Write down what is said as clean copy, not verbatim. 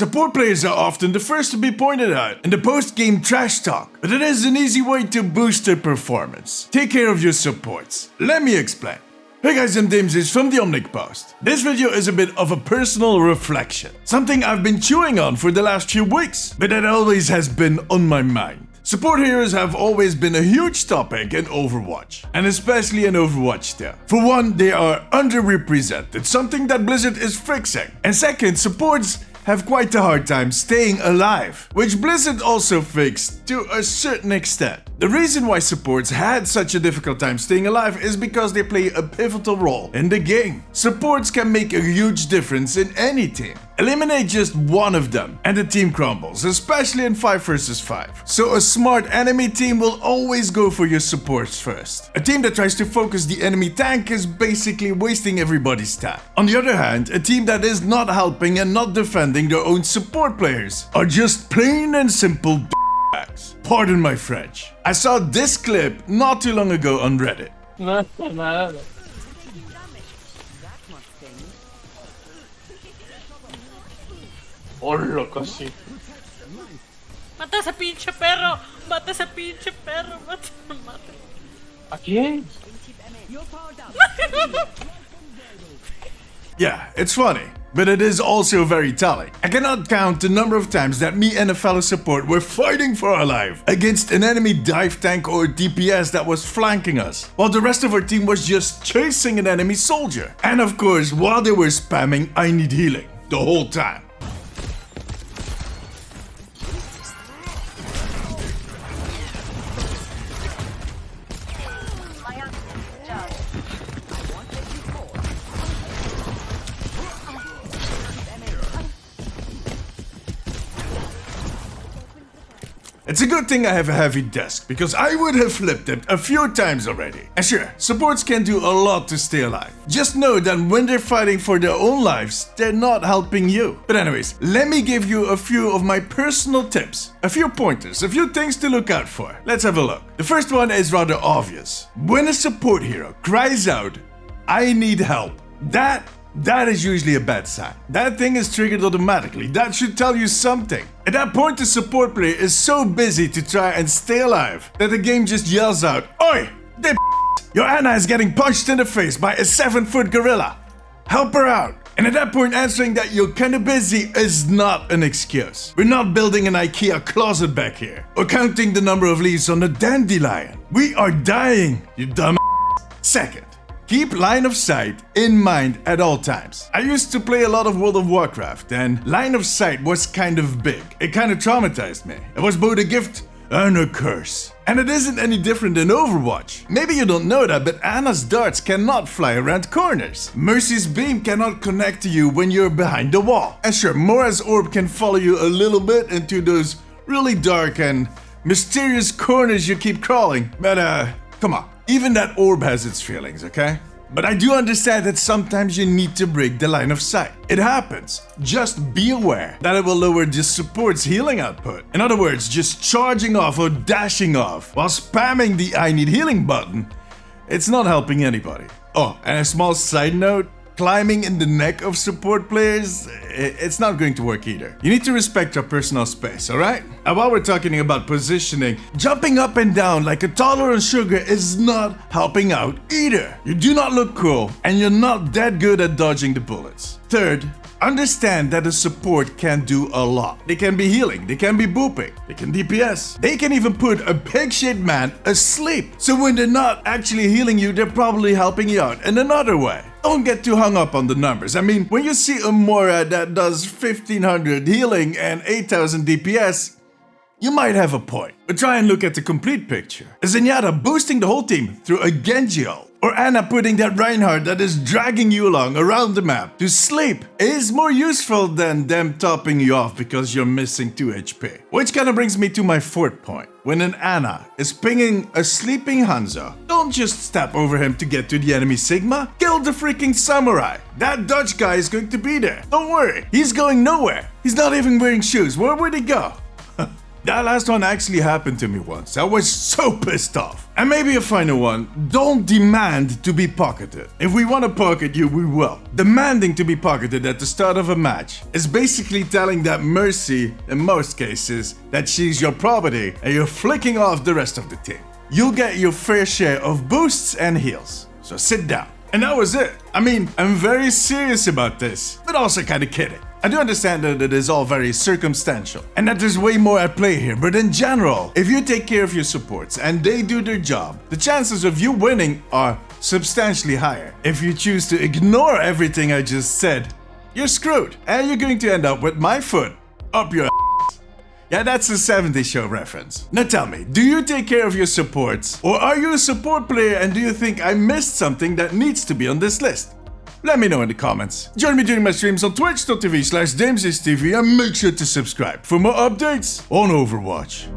Support players are often the first to be pointed out in the post-game trash talk, but it is an easy way to boost their performance. Take care of your supports. Let me explain. Hey guys, I'm Dimsies from the Omnic Post. This video is a bit of a personal reflection. Something I've been chewing on for the last few weeks, but it always has been on my mind. Support heroes have always been a huge topic in Overwatch, and especially in Overwatch 2. For one, they are underrepresented, something that Blizzard is fixing. And second, supports have quite a hard time staying alive, which Blizzard also fixed to a certain extent. The reason why supports had such a difficult time staying alive is because they play a pivotal role in the game. Supports can make a huge difference in any team. Eliminate just one of them and the team crumbles, especially in 5 vs 5. So a smart enemy team will always go for your supports first. A team that tries to focus the enemy tank is basically wasting everybody's time. On the other hand, a team that is not helping and not defending their own support players are just plain and simple d***bags. Pardon my French. I saw this clip not too long ago on Reddit. Olo kasi. Mata sa pinche perro! Mata sa pinche perro! Mata. Again? Yeah, it's funny, but it is also very telling. I cannot count the number of times that me and a fellow support were fighting for our life against an enemy dive tank or DPS that was flanking us, while the rest of our team was just chasing an enemy soldier. And of course, while they were spamming "I need healing" the whole time. It's a good thing I have a heavy desk, because I would have flipped it a few times already. And sure, supports can do a lot to stay alive. Just know that when they're fighting for their own lives, they're not helping you. But anyways, let me give you a few of my personal tips. A few pointers, a few things to look out for. Let's have a look. The first one is rather obvious. When a support hero cries out, "I need help," that is usually a bad sign. That thing is triggered automatically. That should tell you something. At that point, the support player is so busy to try and stay alive that the game just yells out, "Oi, dip! Your Ana is getting punched in the face by a 7-foot gorilla. Help her out." And at that point, answering that you're kinda busy is not an excuse. We're not building an IKEA closet back here, or counting the number of leaves on a dandelion. We are dying, you dumb. Second, keep line of sight in mind at all times. I used to play a lot of World of Warcraft, and line of sight was kind of big. It kind of traumatized me. It was both a gift and a curse. And it isn't any different in Overwatch. Maybe you don't know that, but Ana's darts cannot fly around corners. Mercy's beam cannot connect to you when you're behind the wall. And sure, Mora's orb can follow you a little bit into those really dark and mysterious corners you keep crawling. But come on. Even that orb has its feelings, okay? But I do understand that sometimes you need to break the line of sight. It happens. Just be aware that it will lower the support's healing output. In other words, just charging off or dashing off while spamming the "I need healing" button, it's not helping anybody. Oh, and a small side note, climbing in the neck of support players, it's not going to work either. You need to respect your personal space, alright? And while we're talking about positioning, jumping up and down like a toddler on sugar is not helping out either. You do not look cool, and you're not that good at dodging the bullets. Third, understand that a support can do a lot. They can be healing, they can be booping, they can DPS. They can even put a pig-shaped man asleep. So when they're not actually healing you, they're probably helping you out in another way. Don't get too hung up on the numbers. I mean, when you see a Mora that does 1500 healing and 8000 DPS, you might have a point. But try and look at the complete picture. A Zenyatta boosting the whole team through a Genji ult, or Ana putting that Reinhardt that is dragging you along around the map to sleep is more useful than them topping you off because you're missing 2 HP. Which kinda brings me to my fourth point. When an Ana is pinging a sleeping Hanzo, don't just step over him to get to the enemy Sigma. Kill the freaking samurai. That Dutch guy is going to be there. Don't worry, he's going nowhere. He's not even wearing shoes. Where would he go? That last one actually happened to me once. I was so pissed off. And maybe a final one, don't demand to be pocketed. If we want to pocket you, we will. Demanding to be pocketed at the start of a match is basically telling that Mercy, in most cases, that she's your property and you're flicking off the rest of the team. You'll get your fair share of boosts and heals. So sit down. And that was it. I mean, I'm very serious about this, but also kinda kidding. I do understand that it is all very circumstantial and that there's way more at play here, but in general, if you take care of your supports and they do their job, the chances of you winning are substantially higher. If you choose to ignore everything I just said, you're screwed and you're going to end up with my foot up your ass. Yeah, that's a 70s show reference. Now tell me, do you take care of your supports or are you a support player and do you think I missed something that needs to be on this list? Let me know in the comments. Join me during my streams on twitch.tv/DamesIsTV and make sure to subscribe for more updates on Overwatch.